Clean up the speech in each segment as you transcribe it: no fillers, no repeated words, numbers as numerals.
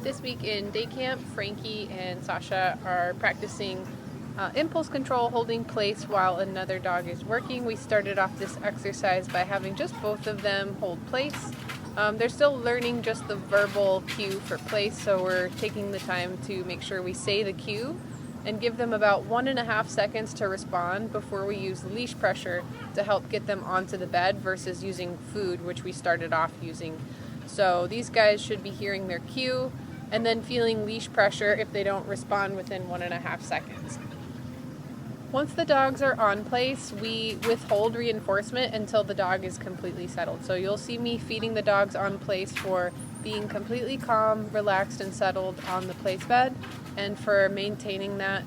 This week in day camp, Frankie and Sasha are practicing impulse control, holding place while another dog is working. We started off this exercise by having just both of them hold place. They're still learning just the verbal cue for place, so we're taking the time to make sure we say the cue and give them about 1.5 seconds to respond before we use leash pressure to help get them onto the bed versus using food, which we started off using. So these guys should be hearing their cue and then feeling leash pressure if they don't respond within 1.5 seconds. Once the dogs are on place, we withhold reinforcement until the dog is completely settled. So you'll see me feeding the dogs on place for being completely calm, relaxed, and settled on the place bed, and for maintaining that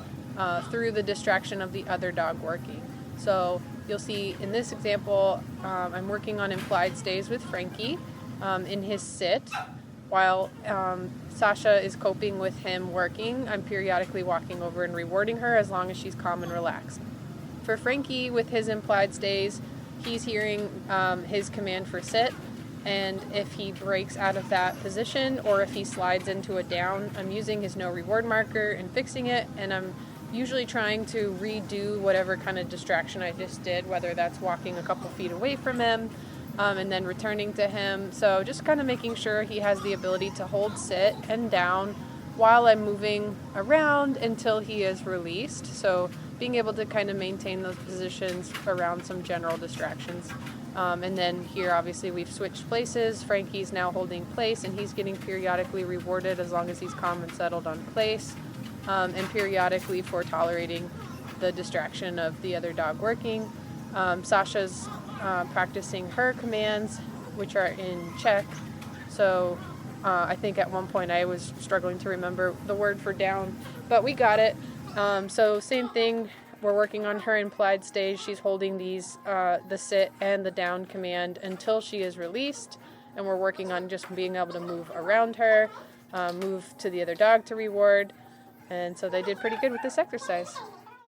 through the distraction of the other dog working. So you'll see in this example, I'm working on implied stays with Frankie in his sit, while Sasha is coping with him working. I'm periodically walking over and rewarding her as long as she's calm and relaxed. For Frankie, with his implied stays, he's hearing his command for sit, and if he breaks out of that position or if he slides into a down, I'm using his no reward marker and fixing it, and I'm usually trying to redo whatever kind of distraction I just did, whether that's walking a couple feet away from him, and then returning to him. So just kind of making sure he has the ability to hold sit and down while I'm moving around until he is released. So being able to kind of maintain those positions around some general distractions. And then here obviously we've switched places. Frankie's now holding place and he's getting periodically rewarded as long as he's calm and settled on place, and periodically for tolerating the distraction of the other dog working. Sasha's practicing her commands, which are in check. So I think at one point I was struggling to remember the word for down, but we got it. So same thing, we're working on her implied stage. She's holding these, the sit and the down command until she is released, and we're working on just being able to move around her, move to the other dog to reward, and so they did pretty good with this exercise.